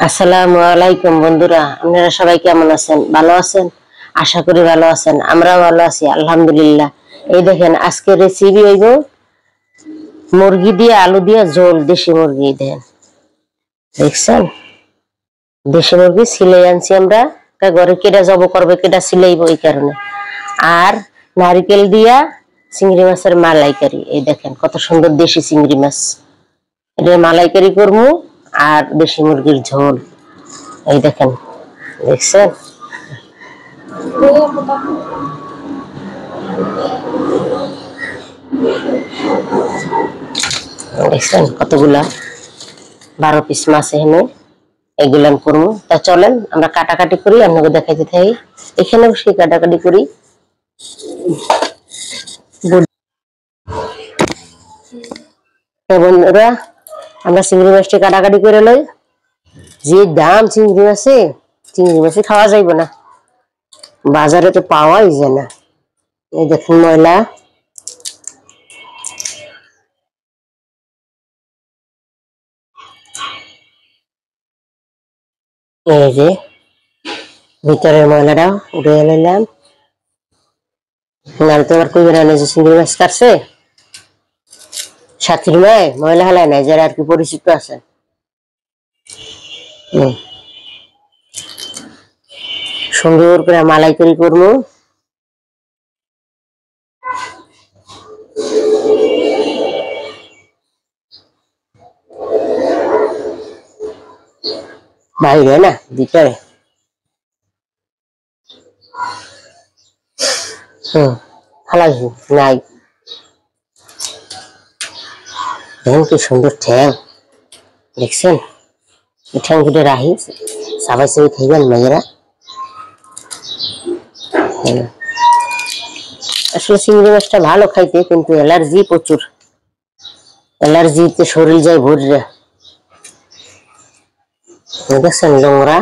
আসসালামু আলাইকুম বন্ধুরা, আপনারা সবাই কেমন আছেন? ভালো আছেন? আশা করি ভালো আছেন। আমরাও ভালো আছি আলহামদুলিল্লাহ। এই দেখেন আজকে রেসিপি হইব মুরগি দিয়ে আলু দিয়ে ঝোল। দেশি মুরগি দেখছেন, দেশি মুরগি সিলাই আনছি আমরা। ঘরে কেটা জব করবে, কেটা সিলাইব, এই কারণে। আর নারিকেল দিয়া চিংড়ি মাছের মালাইকারি। এই দেখেন কত সুন্দর দেশি চিংড়ি মাছ, এটা মালাইকারি করবো। আর দেশি মুরগির ঝোল, এই দেখেন, দেখছেন দেখছেন কতগুলা 12 পিস মাছ এখানে, এগুলান করবো। তা চলেন আমরা কাটাকাটি করি, আপনাকে দেখাইতে থাকি। এখানে বসে কাটাকাটি করি। বন্ধুরা, আমরা চিংড়ি মাছটি কাটাকাটি করে লই। যে দাম চিংড়ি মাছে, চিংড়ি মাছে খাওয়া যাইব না, বাজারে তো পাওয়াই যায় না। এই দেখুন ময়লা, এই যে ভিতরের ময়লাটা উঠে নিলাম। নাহলে তো আবার কই বেড়ানো যে চিংড়ি মাছ কাটছে সাথীর মায় ময়লা হেলায় নাই, যারা আর কি পরিচিত আছে। সুন্দর করে মালাইকারি করবো। বাইরে না ভিতরে, হালাই নাই। দেখেন কি সুন্দর ঠ্যাং, দেখছেন? ঠ্যাং দুটো রাহি সবাই সবাই খাইবেন মেয়েরা। আসলে চিংড়ি মাছটা ভালো খাইতে, কিন্তু অ্যালার্জি প্রচুর। অ্যালার্জিতে শরীর যায় ভরে। দেখছেন নোংরা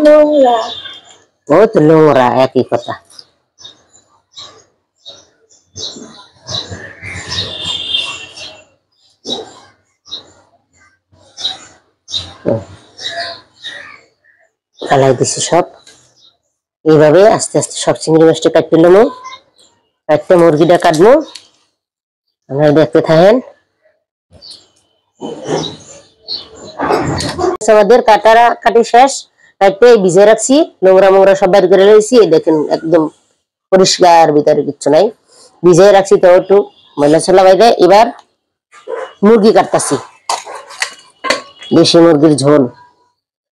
নোংরা, বহুত নোংরা, একই কথা। ফালাই দিছি সব। এইভাবে আস্তে আস্তে সব চিংড়ি মাছটা কাটতে নেবো। কাটতে মুরগিটা কাটবো, আপনারা দেখতে থাকেন। আমাদের কাটি শেষ। কাটতে ভিজে রাখছি, নোংরা মোংরা সব বাইর করে রয়েছি। দেখেন একদম পরিষ্কার, ভিতরে কিচ্ছু নাই। ভিজে রাখছি তো একটু ময়লা ছোলা বাইরে। এবার মুরগি কাটতেছি, দেশি মুরগির ঝোল,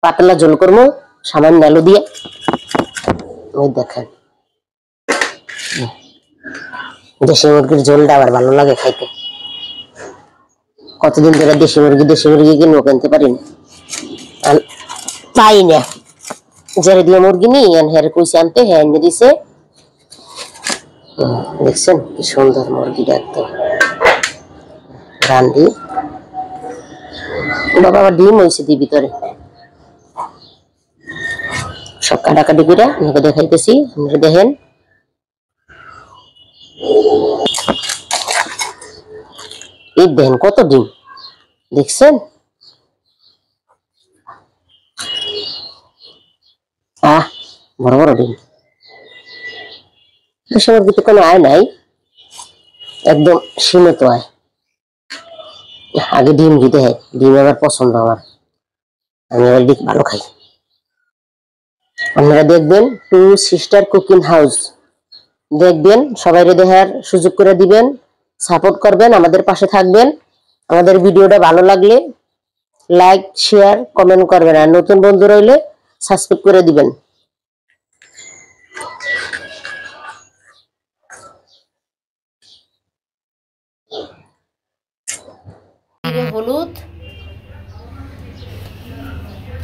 পাতলা ঝোল করবো সামান্য আলু দিয়ে। ওই দেখেন দেশি মুরগির ঝোলটা আবার ভালো লাগে খাইতে। কতদিন ধরে দেশি মুরগি কিনবো, কিনতে পারি না, পাই না। যারা দিয়ে মুরগি নি হেরে কইছে আনতে, হ্যাঁ এনে দিছে। দেখছেন কি সুন্দর মুরগিটা, একদম রান্দি। বাবা আবার ডিম হয়েছে দি ভিতরে। সব কাটাকাটি করে আপনাকে দেখাইতেছি, আপনারা দেখেন। এই দেখেন কত ডিম, দেখছেন? বড় বড় ডিম। দেশি মুরগিতে কোনো আয় নাই, একদম সীমিত আয়। আগে ডিম দিতে হয়, ডিম আমার পছন্দ। আমি আবার ডিম ভালো খাই। আপনারা দেখবেন টু সিস্টার কুকিং হাউস, দেখবেন, সবাই দেখার সুযোগ করে দিবেন, সাপোর্ট করবেন, আমাদের পাশে থাকবেন। আমাদের ভিডিওটা ভালো লাগলে লাইক শেয়ার কমেন্ট করবেন, আর নতুন বন্ধু রইলে সাবস্ক্রাইব করে দিবেন। হলুদ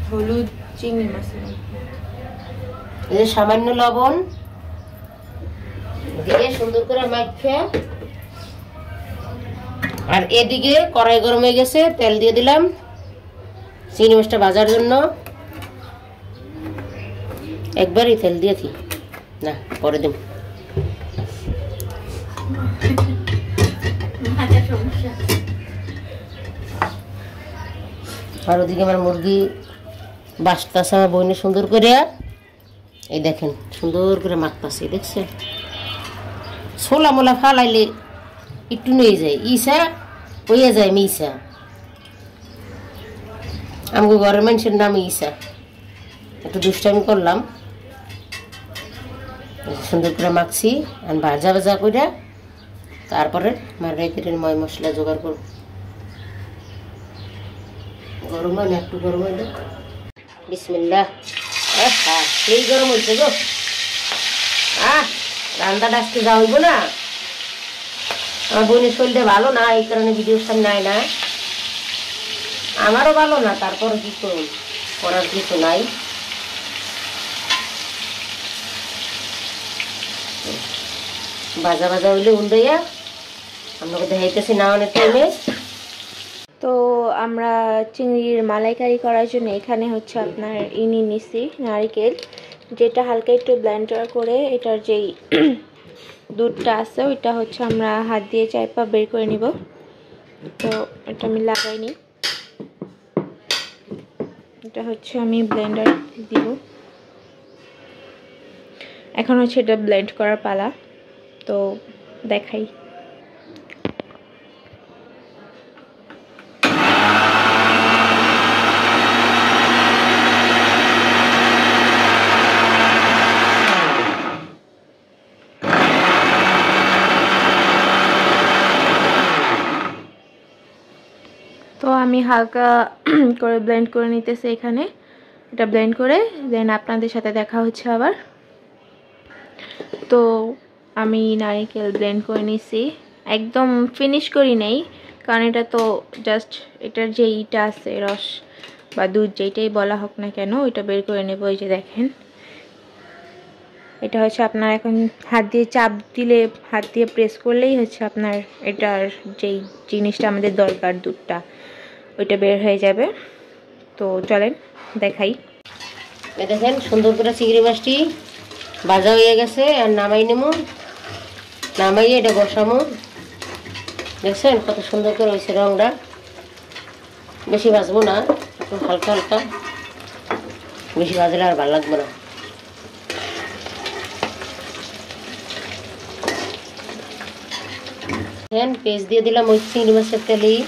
হলুদ চিংড়ি মাছ, এই সামান্য লবণ দিয়ে সুন্দর করে মাখে। আর এদিকে কড়াই গরম হয়ে গেছে, তেল দিয়ে দিলাম চিংড়ি মাছটা ভাজার জন্য। একবারই তেল দিয়েছি না, পরে দিন। আর ওদিকে আমার মুরগি বাঁচতেছে আমার বইনে সুন্দর করে। এই দেখেন সুন্দর করে মাখতেছে, দেখছেন? ছোলা মোলা ফালাইলে একটু নিয়ে যায়, ইসা হইয়া যায় মিসা। আমাকে ঘরের মানুষের নাম ইসা। একটু দুষ্টামি করলাম, সুন্দর করে মাখছি। আর ভাজা ভাজা করে তারপরে মার্গারিটার ময় মশলা জোগাড় করব। গরম হয় না, একটু গরম হইলে বিসমিল্লাহ। সেই গরম হয়েছে গো। রান্নাটা আজকে যা হইব না। আমার বোনের শরীরটা ভালো না, এই কারণে ভিডিওর সামনে আয় না। আমারও ভালো না, তারপরে কি করুন, করার কিছু নাই। ভাজা ভাজা হইলে উন্ডাইয়া আপনাকে দেখাইতেছি না অনেক টাইমে। তো আমরা চিংড়ির মালাইকারি করার জন্য এখানে হচ্ছে আপনার ইনি নিছি নারকেল, যেটা হালকা একটু ব্লেন্ডার করে এটার যেই দুধটা আছে ওইটা হচ্ছে আমরা হাত দিয়ে চাইপা বের করে নিব। তো এটা আমি লাগাইনি, এটা হচ্ছে আমি ব্লেন্ডার দিব। এখন হচ্ছে এটা ব্লেন্ড করার পালা, তো দেখাই। তো আমি হালকা করে ব্লেন্ড করে নিতেছি এখানে। এটা ব্লেন্ড করে দেন আপনাদের সাথে দেখা হচ্ছে আবার। তো আমি নারকেল ব্লেন্ড করে নিছি, একদম ফিনিশ করি নেই, কারণ এটা তো জাস্ট এটার যে ইটা আছে রস বা দুধ যেটাই বলা হোক না কেন, ওইটা বের করে নেব। এই যে দেখেন, এটা হচ্ছে আপনার এখন হাত দিয়ে চাপ দিলে, হাত দিয়ে প্রেস করলেই হচ্ছে আপনার এটার যেই জিনিসটা আমাদের দরকার দুধটা, ওইটা বের হয়ে যাবে। তো চলেন দেখাই। দেখেন সুন্দর করে চিংড়ি মাছটি ভাজা হয়ে গেছে। আর নামাই নেবো, নামাইয়ে এটা বসামো। দেখছেন কত সুন্দর করে হয়েছে রংটা। বেশি ভাজবো না, একটু হালকা হালকা, বেশি ভাজলে আর ভালো লাগবে না। পেঁয়াজ দিয়ে দিলাম ওই চিংড়ি মাছের তেলেই।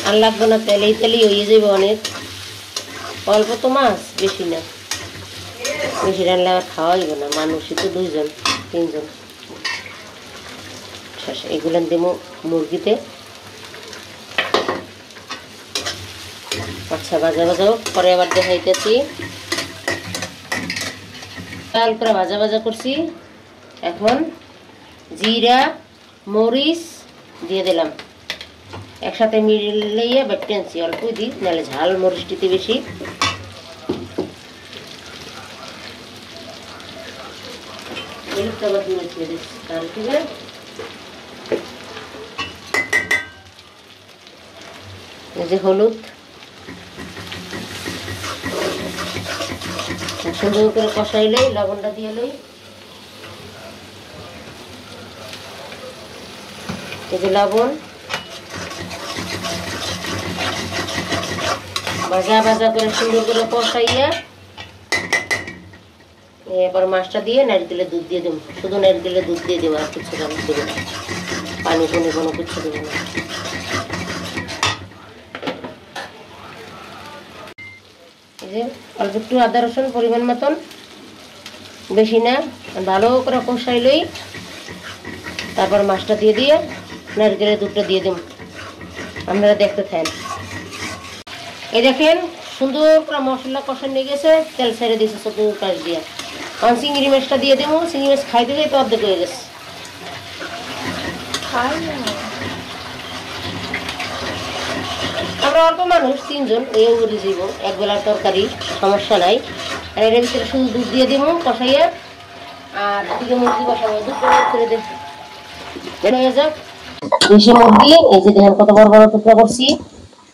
আর লাগবে না তেল, এই তেলেই হয়ে যাবে অনেক। অল্প তো মাছ, বেশি না। বেশি রান্না আর খাওয়া হইব না, মানুষই তো 2 জন 3 জন। এগুলো দেবো মুরগিতে। আচ্ছা ভাজা ভাজা পরে আবার দেখাইতেছি। লাল করে ভাজা ভাজা করছি। এখন জিরা মরিচ দিয়ে দিলাম একসাথে মিলিয়ে বেটেনছি। অল্প দিই, নাহলে ঝাল মরিচটিতে বেশি। এই যে হলুদ সুন্দর করে কষাইলেই, লবণটা দিয়ে লই। এই যে লবণ, ভাজা ভাজা করে সুন্দর করে কষাইয়া এবার মাছটা দিয়ে নারকেলের দুধ দিয়ে দেবো। শুধু নারকেলের দুধ দিয়ে দেবো, আর কিছু দেবো না, পানি টানি কোনো কিছু দেবো না। এই যে অল্প একটু আদা রসুন পরিমাণ মতন, বেশি না। ভালো করে কষাইলই তারপর মাছটা দিয়ে দিয়ে নারকেলের দুধটা দিয়ে দেবো। আপনারা দেখতে থাকেন। এই দেখেন সুন্দর করে মশলা কষা নিয়ে গেছে, তেল ছেড়ে দিয়েছে চতুর পাশ দিয়ে। কারণ চিংড়ি মাছটা দিয়ে দেবো। চিংড়ি মাছ খাইতে যাই তো অর্ধেক হয়ে গেছে। আমরা অল্প মানুষ, 3 জন, এই করে দিব, একবেলার তরকারি, সমস্যা নাই। আর এর ভিতরে শুধু দুধ দিয়ে দেবো কষাইয়া। আর দিকে মুরগি বসাবো, দুধ ছেড়ে দেবো হয়ে যাক। দেশি মুরগি এই যে দেখেন কত বড় বড় টুকরা করছি।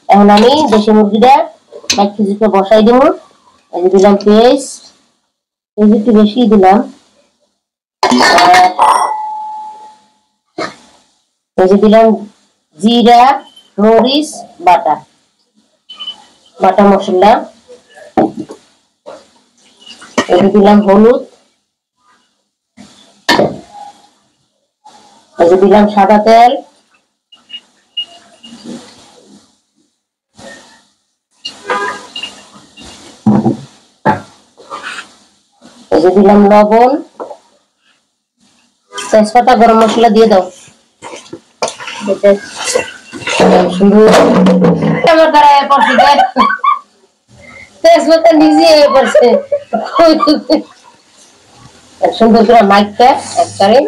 এখন আমি দেশি মুরগিটা 1 কেজিতে বসাই দেবো। এই যে দিলাম পেঁয়াজ, এই যে একটু বেশি দিলাম। এই যে দিলাম জিরা মরিচ বাটা, বাটা মশলা, এই দিলাম হলুদ, এই দিলাম সাদা তেল, এই দিলাম লবণ, তেজপাতা, গরম মশলা দিয়ে দাও। আমার দ্বারা তেজপাতা নিজে পড়ছে সুন্দর করে মাইকটা একবারে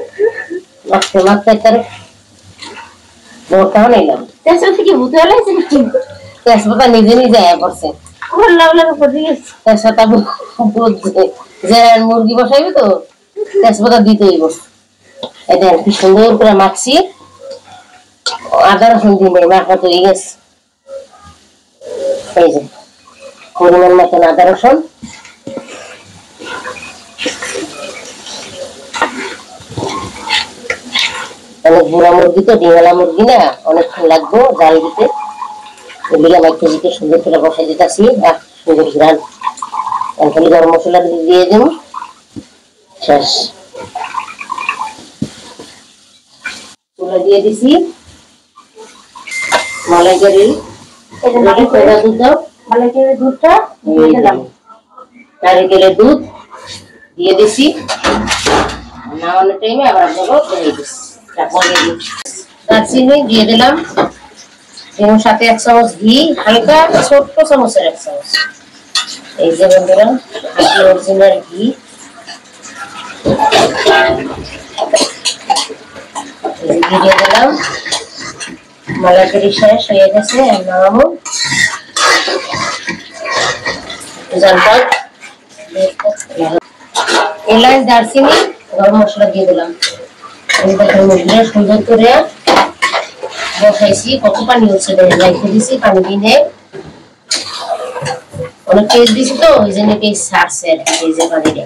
মাখতে মাখতে একবারে মোটাও নিলাম। তেজপাতা কি ভূতে হলাইছে নাকি? তেজপাতা নিজে নিজে পড়ছে। তেজপাতা বুঝছে যে মুরগি বসাইবে তো তেজপাতা দিতেই বসে। এটা কি সুন্দর করে মাখছি। আদা রসুন দিয়ে মাখা তৈরি গেছে। এই যে পরিমাণ মতন আদা রসুন, অনেক বুড়া মুরগি তো, ডিঙালা মুরগি না, অনেকক্ষণ লাগবো জাল দিতে। এগুলো মাইকে দিতে সুন্দর করে বসাই দিতেছি। আর সুন্দর ঘ্রাণ খালি গরম মশলা দিয়ে দেব। শেষ, তুলে দিয়ে দিছি মালাইকারি দুধ দাও। মালাইকারি দুধটা দিয়ে দিলাম, নারিকেলের দুধ দিয়ে দিছি। নামানোর টাইমে আবার দারচিনি দিয়ে দিলাম, এবং সাথে 1 চামচ ঘি, হালকা ছোট্ট চামচের 1 চামচ। এই যে বন্ধুরা খাঁটি অরিজিনাল ঘি দিয়ে দিলাম। মালাইকারি শেষ হয়ে গেছে, নামাবো। এলাচ, দারচিনি, গরম মশলা দিয়ে দিলাম। সুন্দর করে বসাইছি। কত পানি হচ্ছে রেখে দিছি, পানি দিয়ে অনেক পেস্ট দিছি তো ওই জন্য পেস্ট ছাড়ছে আর কি। এই যে পানিটা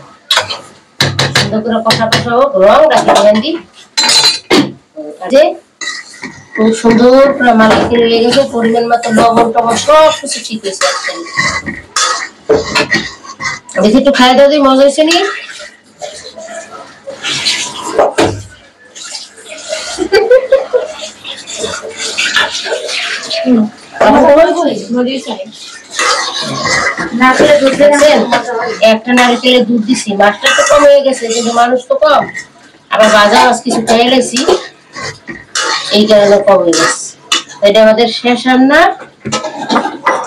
সুন্দর করে কষা কষা হোক, রং রাখি যে খুব সুন্দর করে মালাইকারি হয়ে গেছে। পরিমাণ মতো লবণ টবণ সব কিছু ঠিক হয়েছে। দেখি একটু খাই দাও, মজা হয়েছে নি? একটা নারকেলের দুধ দিছি। মাছটা তো কম হয়ে গেছে কিন্তু মানুষ তো কম, আবার বাজার মাছ কিছু খেয়ে গেছি, এই কারণে কম হয়ে গেছে। এটা আমাদের শেষ রান্না।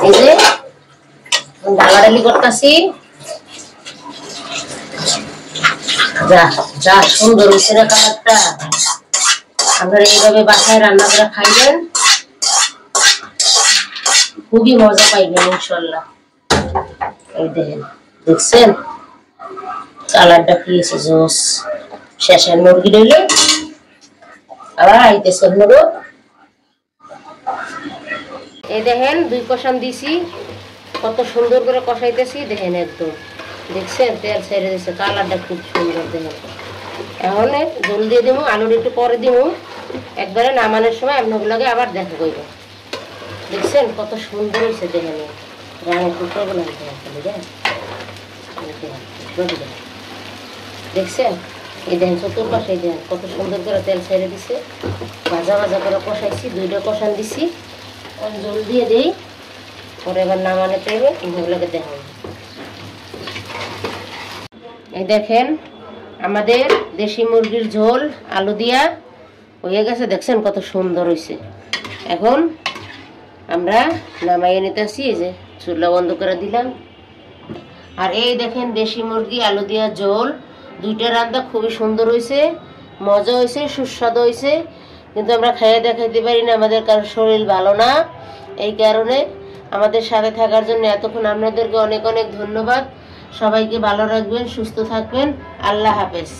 এই যে ডালাডালি করতেছি। যা যা সুন্দর হয়েছে না কালারটা। আপনারা এইভাবে বাসায় রান্না করে খাইবেন, খুবই মজা পাইবেন ইনশাল্লাহ। এই দেখেন, দেখছেন কালারটা কি হয়েছে জোস। শেষের মুরগি রইলে আবার আইতেছে হলো। এই দেখেন 2 কষান দিছি, কত সুন্দর করে কষাইতেছি। দেখেন একদম দেখছেন তেল ছেড়ে দিচ্ছে, কালারটা খুব সুন্দর। দেখেন এখন জল দিয়ে দেবো, আলুর একটু পরে দিব। একবারে নামানোর সময় আপনাগুলোকে আবার দেখা করব। দেখছেন কত সুন্দর হয়েছে। দেখেন দেখছেন, এই দেখেন চতুর্পাশে দেখেন কত সুন্দর করে তেল ছেড়ে দিছে। ভাজা ভাজা করে কষাইছি, 2টা কষান দিছি। জল দিয়ে দিই, পরে এবার নামানো টাইমে এগুলোকে দেখাবো। এই দেখেন আমাদের দেশি মুরগির ঝোল আলু দিয়া হয়ে গেছে। দেখছেন কত সুন্দর হয়েছে। এখন আমরা নামাইয়ে নিতেছি। এই যে চুলা বন্ধ করে দিলাম। আর এই দেখেন দেশি মুরগি আলু দিয়া ঝোল, 2টা রান্না খুবই সুন্দর হয়েছে, মজা হয়েছে, সুস্বাদু হয়েছে। কিন্তু আমরা খেয়ে দেখাইতে পারি না, আমাদের কারো শরীর ভালো না। এই কারণে আমাদের সাথে থাকার জন্য এতক্ষণ আপনাদেরকে অনেক অনেক ধন্যবাদ। সবাইকে ভালো রাখবেন, সুস্থ থাকবেন। আল্লাহ হাফেজ।